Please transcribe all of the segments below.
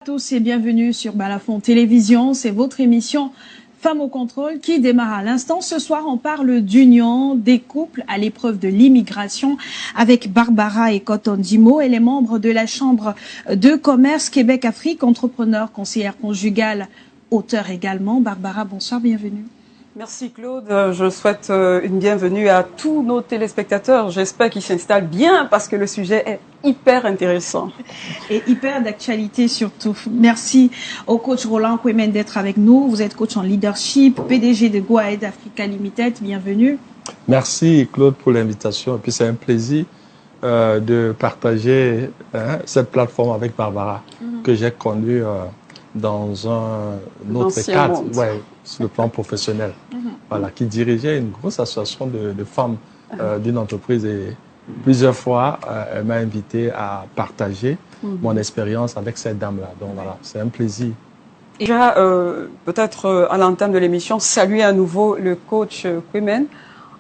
Bonjour à tous et bienvenue sur Balafon Télévision. C'est votre émission Femmes au contrôle qui démarre à l'instant. Ce soir, on parle d'union des couples à l'épreuve de l'immigration avec Barbara Ekoton-Dimo. Elle est membre de la Chambre de commerce Québec-Afrique, entrepreneur, conseillère conjugale, auteur également. Barbara, bonsoir, bienvenue. Merci Claude. Je souhaite une bienvenue à tous nos téléspectateurs. J'espère qu'ils s'installent bien parce que le sujet est hyper intéressant. Et hyper d'actualité surtout. Merci au coach Roland Kouemen d'être avec nous. Vous êtes coach en leadership, PDG de Go Ahead Africa Limited. Bienvenue. Merci Claude pour l'invitation. Et puis c'est un plaisir de partager cette plateforme avec Barbara que j'ai connue dans un autre cadre. Ouais, sur le plan professionnel, voilà, qui dirigeait une grosse association de femmes d'une entreprise et plusieurs fois, elle m'a invité à partager mon expérience avec cette dame-là. Donc voilà, c'est un plaisir. Déjà, peut-être à l'entame de l'émission, saluer à nouveau le coach Kouemen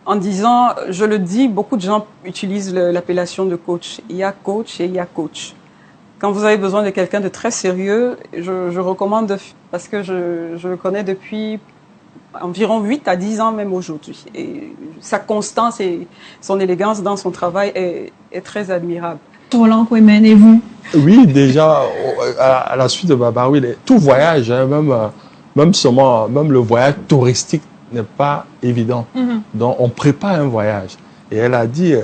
en disant, je le dis, beaucoup de gens utilisent l'appellation de coach. Il y a coach et il y a coach. Quand vous avez besoin de quelqu'un de très sérieux, je recommande, parce que je le connais depuis environ 8 à 10 ans même aujourd'hui. Et sa constance et son élégance dans son travail est très admirable. Roland Kouemen, et vous? Oui, déjà, à la suite de Barbara, oui, tout voyage, hein, même le voyage touristique n'est pas évident. Donc, on prépare un voyage. Et elle a dit,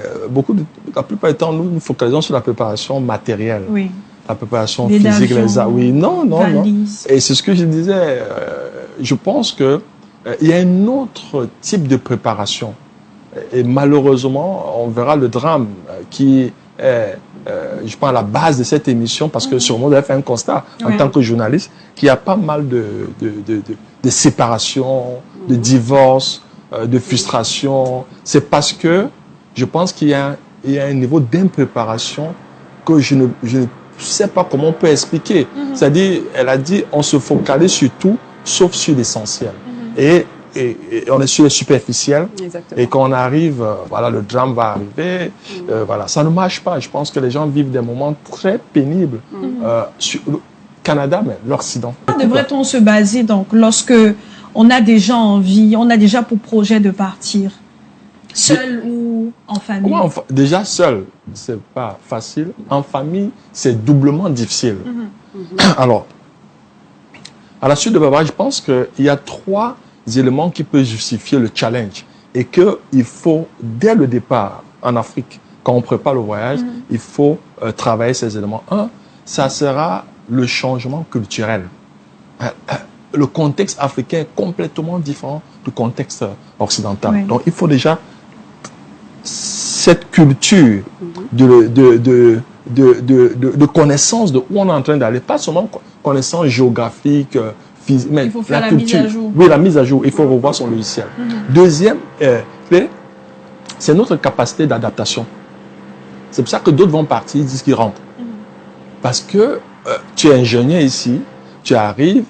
la plupart du temps, nous nous focalisons sur la préparation matérielle. Oui. La préparation physique, oui, non. Et c'est ce que je disais. Je pense que il y a un autre type de préparation. Et malheureusement, on verra le drame qui est, je pense, à la base de cette émission, parce que sûrement, vous avez fait un constat en tant que journaliste, qu'il y a pas mal de séparations, de divorces, de frustrations. C'est parce que je pense qu'il y a un niveau d'impréparation que je ne sais pas comment on peut expliquer. C'est-à-dire, elle a dit, on se focalise sur tout, sauf sur l'essentiel. Et on est sur les superficiels. Exactement. Et quand on arrive, voilà, le drame va arriver. Voilà, ça ne marche pas. Je pense que les gens vivent des moments très pénibles sur le Canada, mais l'Occident. Devrait-on se baser, donc, lorsque on a déjà envie, on a déjà pour projet de partir, seul ou en famille? Déjà seul, c'est pas facile. En famille, c'est doublement difficile. Alors, à la suite de Barbara, je pense qu'il y a 3 éléments qui peuvent justifier le challenge et qu'il faut, dès le départ en Afrique, quand on prépare le voyage, il faut travailler ces éléments. Un, ça sera le changement culturel. Le contexte africain est complètement différent du contexte occidental. Oui. Donc, il faut déjà cette culture de connaissance de où on est en train d'aller, pas seulement connaissance géographique, physique, mais il faut faire la culture. Mise à jour. Oui, la mise à jour. Il faut revoir son logiciel. Deuxième, c'est notre capacité d'adaptation. C'est pour ça que d'autres vont partir, ils disent qu'ils rentrent. Parce que tu es ingénieur ici, tu arrives,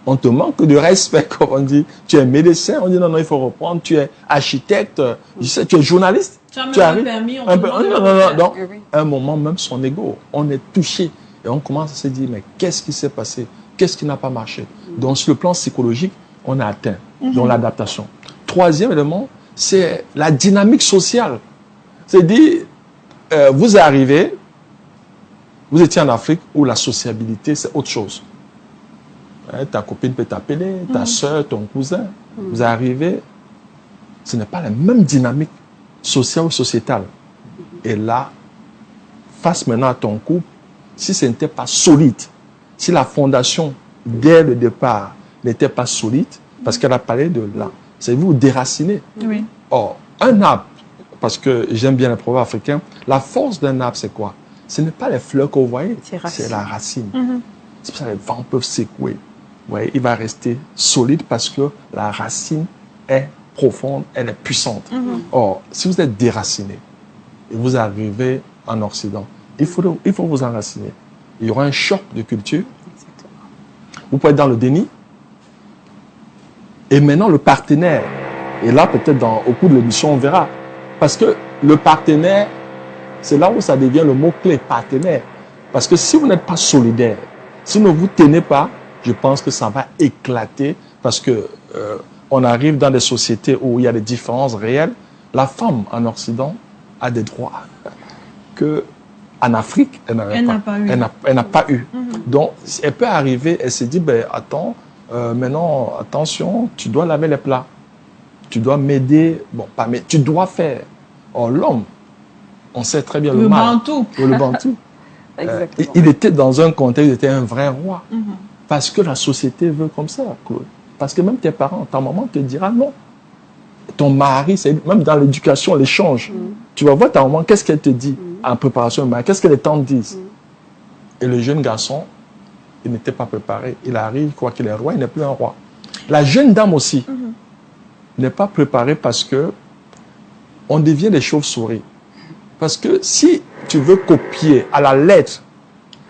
on te manque de respect, comme on dit. Tu es médecin, on dit non, il faut reprendre. Tu es architecte, je sais, tu es journaliste. Tu arrives. Permis, Donc, à un moment, même son ego, on est touché. Et on commence à se dire, mais qu'est-ce qui s'est passé? Qu'est-ce qui n'a pas marché? Donc, sur le plan psychologique, on a atteint. Donc, l'adaptation. Troisième élément, c'est la dynamique sociale. C'est-à-dire, vous arrivez, vous étiez en Afrique où la sociabilité, c'est autre chose. Ta copine peut t'appeler, ta soeur, ton cousin. Vous arrivez, ce n'est pas la même dynamique sociale ou sociétale. Et là, face maintenant à ton couple, si ce n'était pas solide, si la fondation, dès le départ, n'était pas solide, parce qu'elle a parlé de là, c'est vous déraciner. Oui. Or, un arbre, parce que j'aime bien les proverbes africains, la force d'un arbre, c'est quoi? Ce n'est pas les fleurs que vous voyez, c'est la racine. C'est pour ça que les vents peuvent secouer. Ouais, il va rester solide parce que la racine est profonde, elle est puissante. Or, si vous êtes déraciné et vous arrivez en Occident, il faut vous enraciner. Il y aura un choc de culture. Vous pouvez être dans le déni. Et maintenant, le partenaire, et là, peut-être au cours de l'émission, on verra. Parce que le partenaire, c'est là où ça devient le mot-clé, partenaire. Parce que si vous n'êtes pas solidaire, Si ne vous tenez pas, je pense que ça va éclater parce que on arrive dans des sociétés où il y a des différences réelles. La femme en Occident a des droits que en Afrique, elle n'a pas eu. Elle n'a pas eu. Donc, elle peut arriver, elle se dit, ben, attends, maintenant, attention, tu dois laver les plats. Tu dois m'aider. Bon, pas mais tu dois faire. Or, l'homme, on sait très bien le mal. Le Bantou. Il était dans un contexte, il était un vrai roi. Parce que la société veut comme ça, Claude. Parce que même tes parents, ta maman te dira non. Ton mari, même dans l'éducation, l'échange. Tu vas voir ta maman, qu'est-ce qu'elle te dit en préparation de mariage, qu'est-ce que les tantes disent. Et le jeune garçon, il n'était pas préparé. Il arrive, il croit qu'il est roi, il n'est plus un roi. La jeune dame aussi n'est pas préparée parce que on devient des chauves-souris. Parce que si tu veux copier à la lettre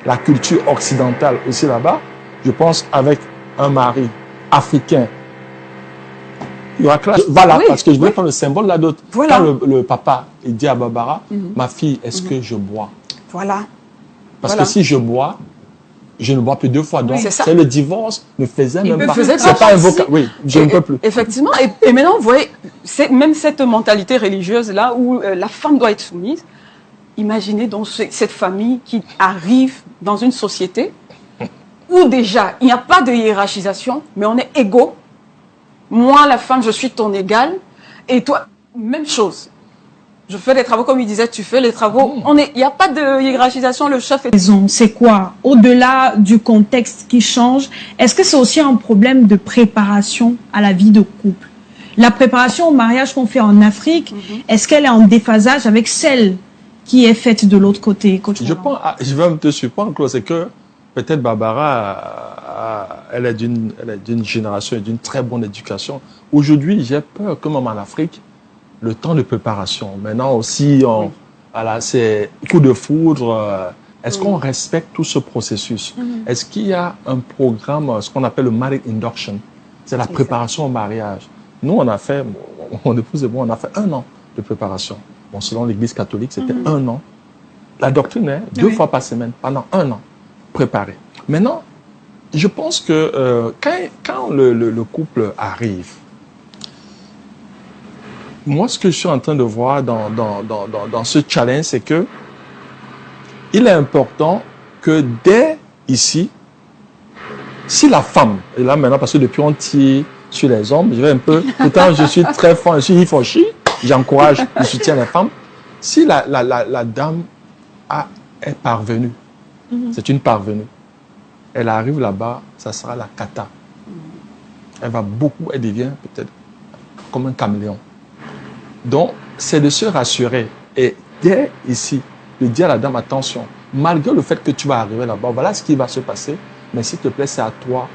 la culture occidentale aussi là-bas, je pense avec un mari africain, il y aura classe. Voilà, parce que je voulais prendre le symbole là d'autre. Quand le papa il dit à Barbara, ma fille, est-ce que je bois? Voilà. Parce que si je bois, je ne bois plus 2 fois. Donc, c'est le divorce ne faisait même pas. C'est pas un vocal. Oui, je ne peux plus. Effectivement. Et maintenant, vous voyez, même cette mentalité religieuse-là où la femme doit être soumise, imaginez donc cette famille qui arrive dans une société où déjà, il n'y a pas de hiérarchisation, mais on est égaux. Moi, la femme, je suis ton égale. Et toi, même chose. Je fais les travaux, comme il disait, tu fais les travaux. Il n'y a pas de hiérarchisation, le chef est... C'est quoi? Au-delà du contexte qui change, est-ce que c'est aussi un problème de préparation à la vie de couple? La préparation au mariage qu'on fait en Afrique, est-ce qu'elle est en déphasage avec celle qui est faite de l'autre côté? Je vais te surprendre, Claude, c'est que peut-être Barbara, elle est d'une génération et d'une très bonne éducation. Aujourd'hui, j'ai peur que même en Afrique, le temps de préparation. Maintenant aussi, voilà, c'est coup de foudre. Est-ce qu'on respecte tout ce processus? Est-ce qu'il y a un programme, ce qu'on appelle le marriage induction? C'est la préparation au mariage. Nous, on a fait, mon épouse et moi, on a fait 1 an de préparation. Bon, selon l'Église catholique, c'était 1 an. La doctrine est 2 fois par semaine, pendant 1 an, préparé. Maintenant, je pense que quand le couple arrive, moi, ce que je suis en train de voir dans ce challenge, c'est que il est important que dès ici, si la femme, et là maintenant, parce que depuis on tire sur les hommes, je vais un peu, pourtant je suis très fort, je suis hifoshi, j'encourage, je soutiens les femmes. Si la dame est parvenue, c'est une parvenue, elle arrive là-bas, ça sera la cata. Elle va beaucoup, elle devient peut-être comme un caméléon. Donc, c'est de se rassurer. Et dès ici, de dire à la dame, attention, malgré le fait que tu vas arriver là-bas, voilà ce qui va se passer, mais s'il te plaît, c'est à toi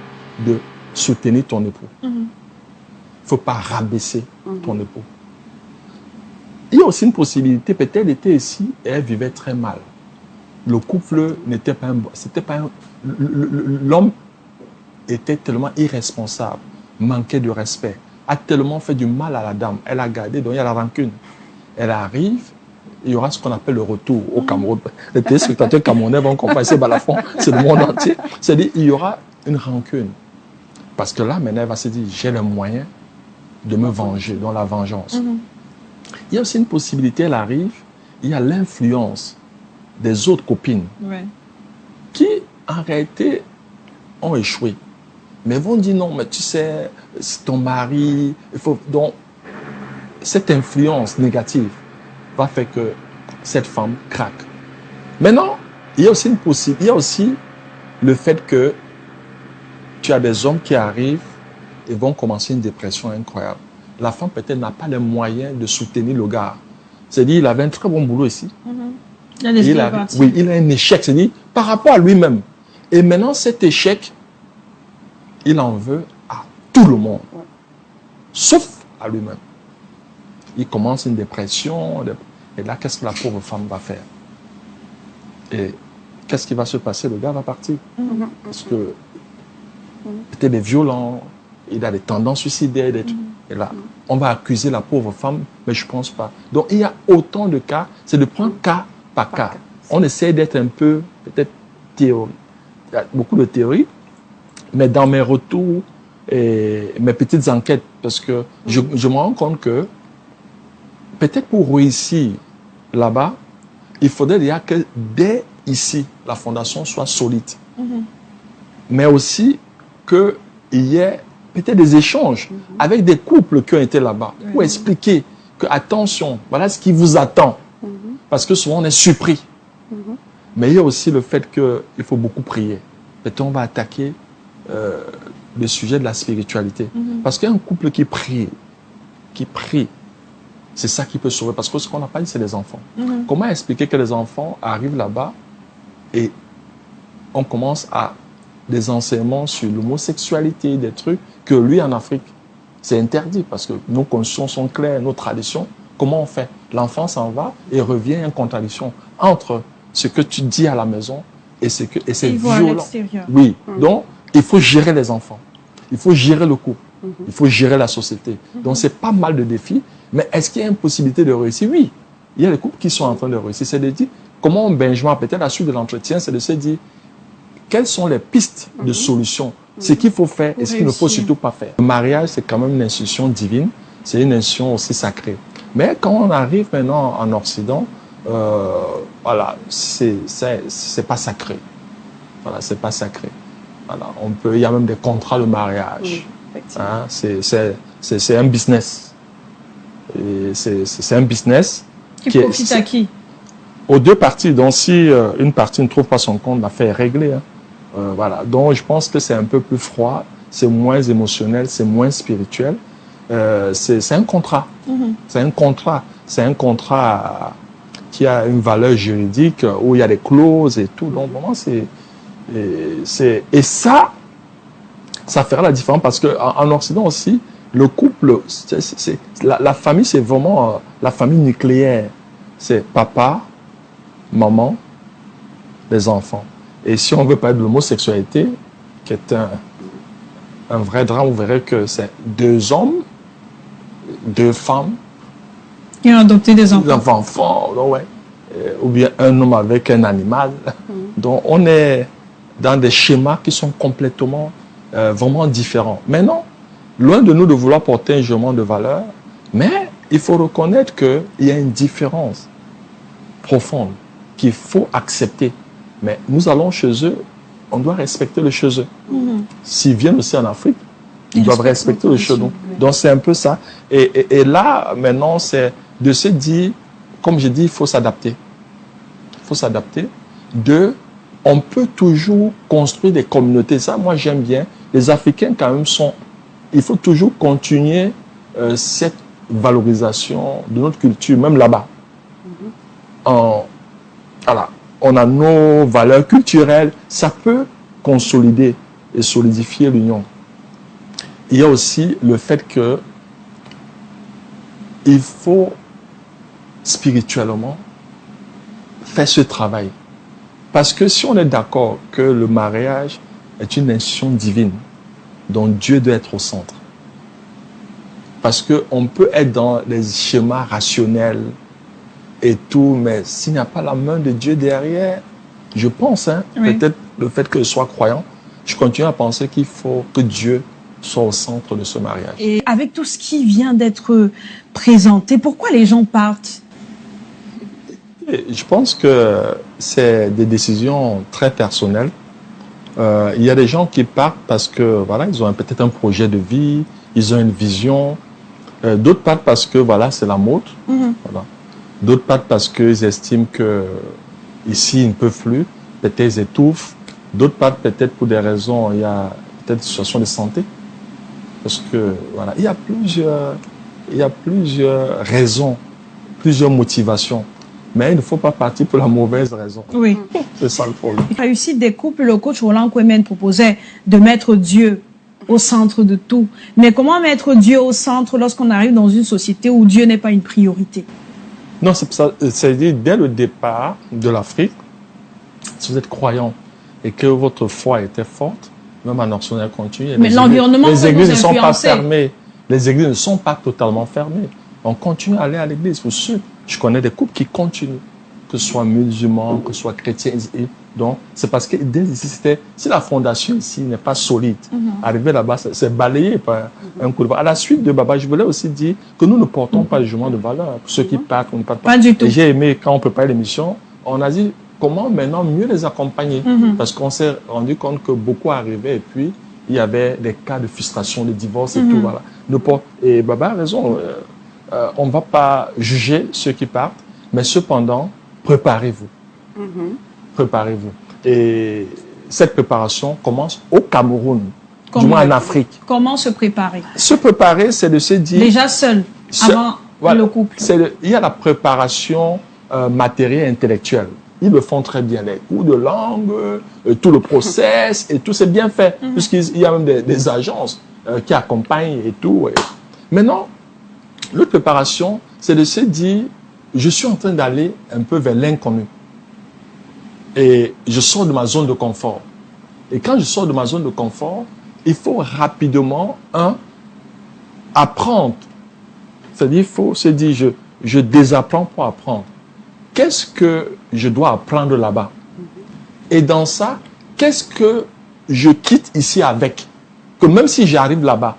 de soutenir ton époux. Il ne faut pas rabaisser ton époux. Il y a aussi une possibilité, peut-être elle était ici et elle vivait très mal. Le couple n'était pas un... L'homme était tellement irresponsable, manquait de respect, a tellement fait du mal à la dame. Elle a gardé, donc il y a la rancune. Elle arrive, il y aura ce qu'on appelle le retour au Cameroun. Les téléspectateurs camerounais vont comprendre, c'est Balafon, c'est le monde entier. C'est-à-dire, il y aura une rancune. Parce que là, maintenant, elle va se dire, j'ai le moyen de me venger, dans la vengeance. Il y a aussi une possibilité, elle arrive, il y a l'influence des autres copines qui, en réalité, ont échoué. Mais vont dire non, mais tu sais, c'est ton mari. Il faut... Donc, cette influence négative va faire que cette femme craque. Maintenant, il y a aussi il y a aussi le fait que tu as des hommes qui arrivent et vont commencer une dépression incroyable. La femme peut-être n'a pas les moyens de soutenir le gars. C'est-à-dire, il avait un très bon boulot ici. Il a un échec, c'est-à-dire par rapport à lui-même. Et maintenant, cet échec, il en veut à tout le monde, sauf à lui-même. Il commence une dépression, et là, qu'est-ce que la pauvre femme va faire? Et qu'est-ce qui va se passer? Le gars va partir. Parce que peut-être il est violent, il a des tendances suicidaires, et là, on va accuser la pauvre femme, mais je ne pense pas. Donc, il y a autant de cas, c'est de prendre cas par cas. On essaie d'être un peu, peut-être, y a beaucoup de théories, mais dans mes retours et mes petites enquêtes, parce que je me rends compte que peut-être pour réussir là-bas, il faudrait déjà que dès ici, la fondation soit solide. Mais aussi qu'il y ait peut-être des échanges avec des couples qui ont été là-bas pour expliquer que, attention, voilà ce qui vous attend. Parce que souvent, on est surpris. Mais il y a aussi le fait qu'il faut beaucoup prier. Peut-être on va attaquer le sujet de la spiritualité. Parce qu'un couple qui prie, c'est ça qui peut sauver. Parce que ce qu'on n'a pas dit, c'est les enfants. Comment expliquer que les enfants arrivent là-bas et on commence à des enseignements sur l'homosexualité, des trucs que lui, en Afrique, c'est interdit parce que nos constitutions sont claires, nos traditions. Comment on fait? L'enfant s'en va et revient une contradiction entre ce que tu dis à la maison et c'est violent. Oui, donc il faut gérer les enfants, il faut gérer le couple, il faut gérer la société. Donc c'est pas mal de défis, mais est-ce qu'il y a une possibilité de réussir? Oui, il y a des couples qui sont en train de réussir. C'est de dire, comment Benjamin, peut-être la suite de l'entretien, c'est de se dire, quelles sont les pistes de solutions, ce qu'il faut faire et ce qu'il ne faut surtout pas faire. Le mariage, c'est quand même une institution divine, c'est une institution aussi sacrée. Mais quand on arrive maintenant en Occident, voilà, c'est pas sacré. Voilà, c'est pas sacré. Voilà, il y a même des contrats de mariage. Hein, c'est un business. C'est un business qui profite à qui? Aux deux parties. Donc si une partie ne trouve pas son compte, l'affaire est réglée. Hein. Voilà. Donc je pense que c'est un peu plus froid, c'est moins émotionnel, c'est moins spirituel. C'est un contrat. C'est un contrat. C'est un contrat qui a une valeur juridique où il y a des clauses et tout. Donc vraiment et ça fera la différence parce que en Occident aussi, le couple, la famille, c'est vraiment la famille nucléaire. C'est papa, maman, les enfants. Et si on veut parler de l'homosexualité, qui est un vrai drame, vous verrez que c'est 2 hommes, 2 femmes. Qui ont adopté des enfants. Des enfants, ouais. Ou bien un homme avec un animal. Donc on est dans des schémas qui sont complètement, vraiment différents. Maintenant, loin de nous de vouloir porter un jugement de valeur, mais il faut reconnaître qu'il y a une différence profonde qu'il faut accepter. Mais nous allons chez eux, on doit respecter le chez eux. S'ils viennent aussi en Afrique, ils doivent respecter le chez nous. Donc c'est un peu ça. Et là, maintenant, c'est de se dire, comme je dis, il faut s'adapter. Il faut s'adapter. 2, on peut toujours construire des communautés. Ça, moi, j'aime bien. Les Africains, quand même, il faut toujours continuer cette valorisation de notre culture, même là-bas. Voilà. On a nos valeurs culturelles. Ça peut consolider et solidifier l'union. Il y a aussi le fait que il faut spirituellement faire ce travail. Parce que si on est d'accord que le mariage est une institution divine, dont Dieu doit être au centre. Parce qu'on peut être dans les schémas rationnels et tout, mais s'il n'y a pas la main de Dieu derrière, je pense, peut-être le fait que je sois croyant, je continue à penser qu'il faut que Dieu soit au centre de ce mariage. Et avec tout ce qui vient d'être présenté, pourquoi les gens partent? Je pense que c'est des décisions très personnelles. Il y a des gens qui partent parce que voilà, ils ont peut-être un projet de vie, ils ont une vision. D'autres partent parce que voilà, c'est la mode. Voilà. D'autres partent parce qu'ils estiment que ici ils ne peuvent plus. Peut-être ils étouffent. D'autres partent peut-être pour des raisons, il y a peut-être des situations de santé. Parce que voilà, il y a plusieurs raisons, plusieurs motivations. Mais il ne faut pas partir pour la mauvaise raison. Oui. C'est ça le problème. La réussite des couples, le coach Roland Kwémen proposait de mettre Dieu au centre de tout. Mais comment mettre Dieu au centre lorsqu'on arrive dans une société où Dieu n'est pas une priorité? Non, c'est-à-dire dès le départ de l'Afrique, si vous êtes croyant et que votre foi était forte, même en Occident continue. Mais l'environnement les églises ne sont pas fermées. Les églises ne sont pas totalement fermées. On continue à aller à l'église. Je connais des couples qui continuent que ce soit musulman, que ce soit chrétien. Donc, c'est parce que si la fondation ici n'est pas solide, arriver là-bas, c'est balayé par un coup de vent. À la suite de Baba, je voulais aussi dire que nous ne portons pas le jugement de valeur. Pour ceux qui partent, on ne part pas. Pas du tout. Et j'ai aimé, quand on préparait l'émission, on a dit comment maintenant mieux les accompagner. Parce qu'on s'est rendu compte que beaucoup arrivaient et puis il y avait des cas de frustration, de divorce et tout. Voilà. Et Baba a raison. On ne va pas juger ceux qui partent, mais cependant, préparez-vous. Préparez-vous. Et cette préparation commence au Cameroun, du moins en Afrique. Comment se préparer? Se préparer, c'est de se dire... Déjà seul, avant le couple. Il y a la préparation matérielle et intellectuelle. Ils le font très bien, les cours de langue, tout le process, et tout c'est bien fait, puisqu'il y a même des agences qui accompagnent et tout. Maintenant, l'autre préparation, c'est de se dire, je suis en train d'aller un peu vers l'inconnu. Et je sors de ma zone de confort. Et quand je sors de ma zone de confort, il faut rapidement, apprendre. C'est-à-dire, il faut se dire, je désapprends pour apprendre. Qu'est-ce que je dois apprendre là-bas? Et dans ça, qu'est-ce que je quitte ici avec? Que même si j'arrive là-bas,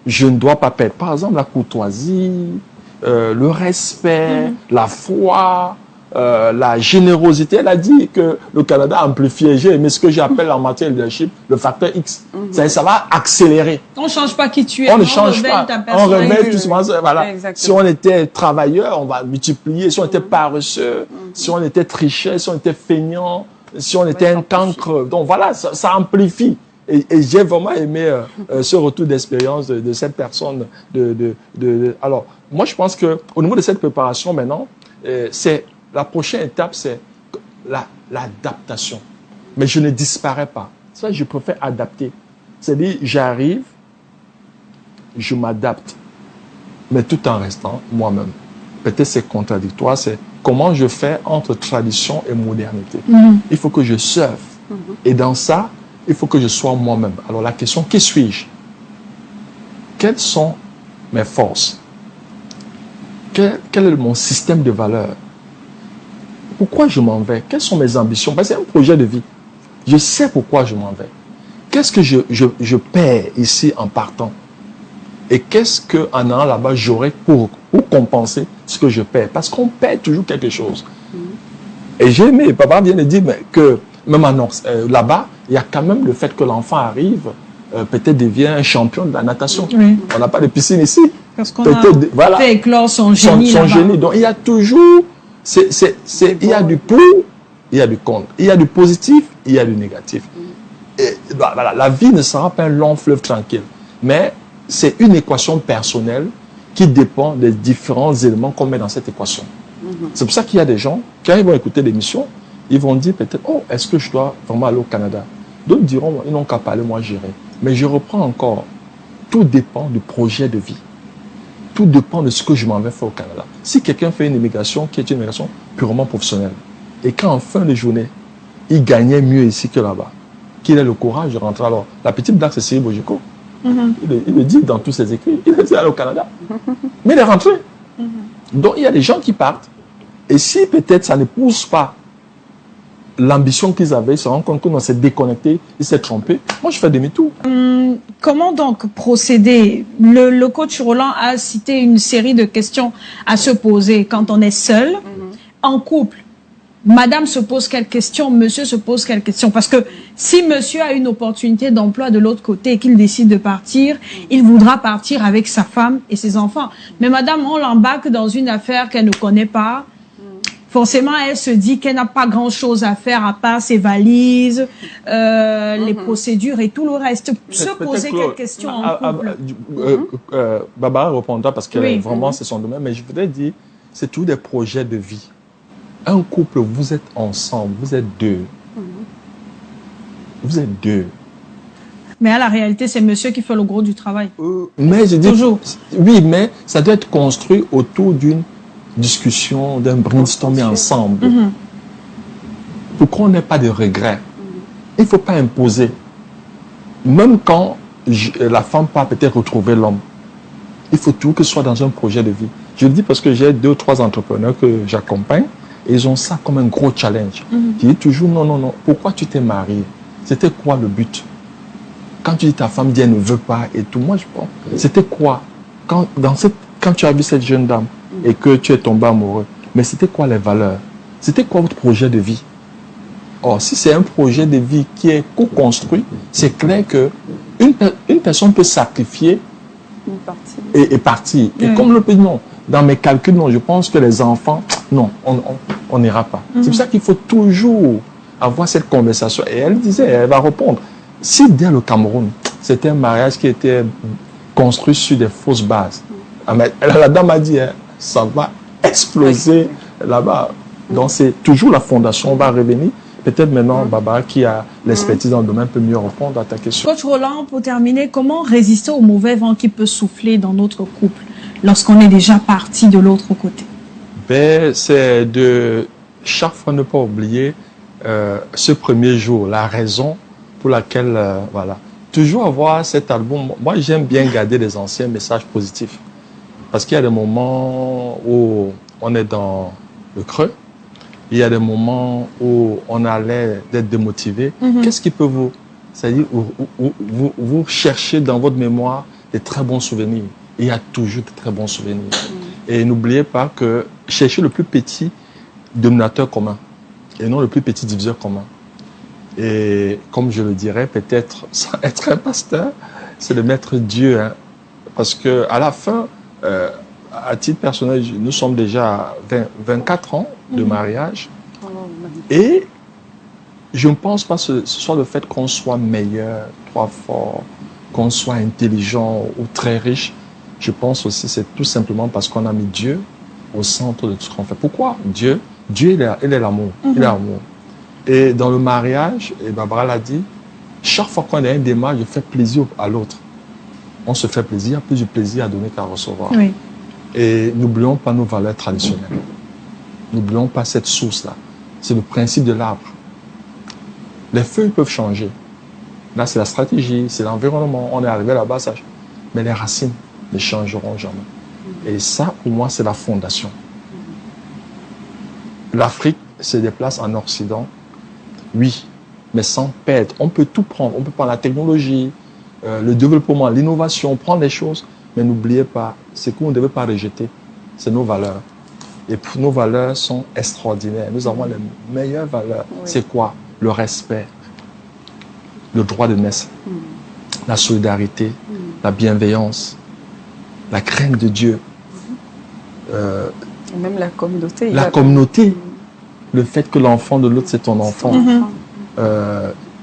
je ne dois pas perdre. Par exemple, la courtoisie, le respect, la foi, la générosité. Elle a dit que le Canada a amplifié. J'ai aimé ce que j'appelle en matière de leadership le facteur X. Ça va accélérer. On ne change pas qui tu es. On ne change pas. On révèle tout souvent. Voilà. Si on était travailleur, on va multiplier. Si on était paresseux, si on était tricheur, si on était feignant, si on était un cancre. Donc voilà, ça amplifie. Et j'ai vraiment aimé ce retour d'expérience de cette personne. Alors, moi, je pense qu'au niveau de cette préparation maintenant, la prochaine étape, c'est l'adaptation. Mais je ne disparais pas. Ça, je préfère adapter. C'est-à-dire, j'arrive, je m'adapte, mais tout en restant moi-même. Peut-être c'est contradictoire, c'est comment je fais entre tradition et modernité. Il faut que je surfe. Et dans ça, il faut que je sois moi-même. Alors la question, qui suis-je? Quelles sont mes forces? Quel est mon système de valeurs? Pourquoi je m'en vais? Quelles sont mes ambitions? Parce que c'est un projet de vie. Je sais pourquoi je m'en vais. Qu'est-ce que je perds ici en partant? Et qu'est-ce qu'en allant là-bas, j'aurai pour compenser ce que je perds? Parce qu'on perd toujours quelque chose. Et j'ai aimé, papa vient de dire que même là-bas, il y a quand même le fait que l'enfant arrive, peut-être devient un champion de la natation. On n'a pas de piscine ici. Parce qu'on a fait éclore son génie. Son génie. Donc il y a toujours, il y a du pour, il y a du contre. Il y a du positif, il y a du négatif. Et, voilà, la vie ne sera pas un long fleuve tranquille. Mais c'est une équation personnelle qui dépend des différents éléments qu'on met dans cette équation. C'est pour ça qu'il y a des gens, quand ils vont écouter l'émission, ils vont dire peut-être, oh, est-ce que je dois vraiment aller au Canada? D'autres diront, ils n'ont qu'à parler, moi j'irai. Mais je reprends encore, tout dépend du projet de vie. Tout dépend de ce que je m'en vais faire au Canada. Si quelqu'un fait une immigration qui est une immigration purement professionnelle, et qu'en fin de journée, il gagnait mieux ici que là-bas, qu'il ait le courage de rentrer. Alors, la petite blague, c'est Cyril Bojiko. Il le dit dans tous ses écrits. Il est allé au Canada. Mais il est rentré. Donc, il y a des gens qui partent. Et si peut-être ça ne pousse pas l'ambition qu'ils avaient, ils se rendent compte qu'on s'est déconnecté, ils s'est trompé. Moi, je fais demi-tour. Comment donc procéder? Le coach Roland a cité une série de questions à se poser quand on est seul, en couple. Madame se pose quelles questions, monsieur se pose quelles questions. Parce que si monsieur a une opportunité d'emploi de l'autre côté et qu'il décide de partir, il voudra partir avec sa femme et ses enfants. Mais madame, on l'embarque dans une affaire qu'elle ne connaît pas. Forcément, elle se dit qu'elle n'a pas grand-chose à faire à part ses valises, les procédures et tout le reste. Se poser quelques questions en couple. Barbara répondra parce que vraiment c'est son domaine, mais je voudrais dire, c'est tous des projets de vie. Un couple, vous êtes ensemble, vous êtes deux. Vous êtes deux. Mais à la réalité, c'est monsieur qui fait le gros du travail. Mais je dis, toujours. Oui, mais ça doit être construit autour d'une discussion, d'un brainstorming ensemble. Pour qu'on n'ait pas de regrets. Il ne faut pas imposer. Même quand la femme part peut-être retrouver l'homme, il faut tout que ce soit dans un projet de vie. Je le dis parce que j'ai 2 ou 3 entrepreneurs que j'accompagne Et ils ont ça comme un gros challenge. Qui dit toujours, non, non, non, pourquoi tu t'es marié? C'était quoi le but? Quand tu dis ta femme dit elle ne veut pas et tout, moi je pense, c'était quoi? Quand tu as vu cette jeune dame et que tu es tombé amoureux, mais c'était quoi les valeurs? C'était quoi votre projet de vie? Or, si c'est un projet de vie qui est co-construit, c'est clair que une personne peut sacrifier et partir. Et comme le non, dans mes calculs, non, je pense que les enfants, non, on n'ira pas. C'est pour ça qu'il faut toujours avoir cette conversation. Et elle disait, elle va répondre. Si dès le Cameroun, c'était un mariage qui était construit sur des fausses bases, la dame a dit, ça va exploser là-bas. Donc c'est toujours la fondation, on va revenir. Peut-être maintenant, Barbara, qui a l'expertise dans le domaine, peut mieux répondre à ta question. Coach Roland, pour terminer, comment résister au mauvais vent qui peut souffler dans notre couple lorsqu'on est déjà parti de l'autre côté? Ben, c'est de chaque fois ne pas oublier ce premier jour, la raison pour laquelle, voilà. Toujours avoir cet album. Moi, j'aime bien garder les anciens messages positifs. Parce qu'il y a des moments où on est dans le creux. Il y a des moments où on a l'air d'être démotivé. Qu'est-ce qui peut vous... C'est-à-dire, vous cherchez dans votre mémoire des très bons souvenirs. Il y a toujours de très bons souvenirs. Et n'oubliez pas que cherchez le plus petit dénominateur commun et non le plus petit diviseur commun. Et comme je le dirais, peut-être, sans être un pasteur, c'est de mettre Dieu. Hein, parce qu'à la fin, à titre personnel, nous sommes déjà à 24 ans de mariage. Et je ne pense pas que ce soit le fait qu'on soit meilleur, trop fort, qu'on soit intelligent ou très riche. Je pense aussi que c'est tout simplement parce qu'on a mis Dieu au centre de tout ce qu'on fait. Pourquoi Dieu? Dieu, il est l'amour. Il est l'amour. Et dans le mariage, et Barbara l'a dit, chaque fois qu'on a un démarche, je fais plaisir à l'autre. On se fait plaisir, il y a plus de plaisir à donner qu'à recevoir. Oui. Et n'oublions pas nos valeurs traditionnelles. N'oublions pas cette source-là. C'est le principe de l'arbre. Les feuilles peuvent changer. Là, c'est la stratégie, c'est l'environnement. On est arrivé là-bas, ça... mais les racines ne changeront jamais. Et ça, pour moi, c'est la fondation. L'Afrique se déplace en Occident, oui, mais sans perdre. On peut tout prendre. On peut prendre la technologie, le développement, l'innovation, prendre des choses. Mais n'oubliez pas, ce qu'on ne devait pas rejeter, c'est nos valeurs. Et nos valeurs sont extraordinaires. Nous avons les meilleures valeurs. Oui. C'est quoi? Le respect, le droit de naître, la solidarité, la bienveillance, la crainte de Dieu. Et même la communauté. La communauté. Le fait que l'enfant de l'autre, c'est ton enfant.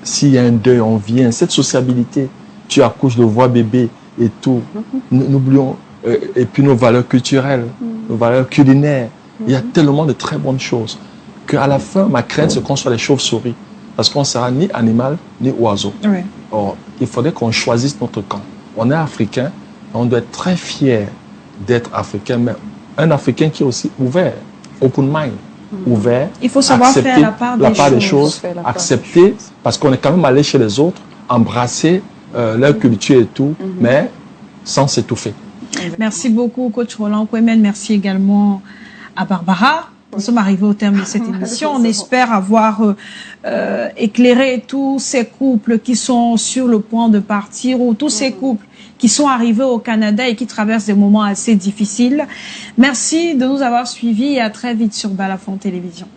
S'il y a un deuil, on vient. Cette sociabilité, tu accouches de voix bébé et tout. N'oublions, et puis nos valeurs culturelles, nos valeurs culinaires. Il y a tellement de très bonnes choses qu'à la fin, ma crainte, c'est qu'on soit les chauves-souris. Parce qu'on ne sera ni animal, ni oiseau. Oui. Or, il faudrait qu'on choisisse notre camp. On est africain, on doit être très fier d'être africain, mais un Africain qui est aussi ouvert, open mind, ouvert. Il faut savoir faire la part des choses, accepter, parce qu'on est quand même allé chez les autres, embrasser leur culture et tout, mais sans s'étouffer. Merci beaucoup, coach Roland Kwémen. Merci également à Barbara. Nous sommes arrivés au terme de cette émission. On espère avoir éclairé tous ces couples qui sont sur le point de partir ou tous ces couples qui sont arrivés au Canada et qui traversent des moments assez difficiles. Merci de nous avoir suivis et à très vite sur Balafon Télévision.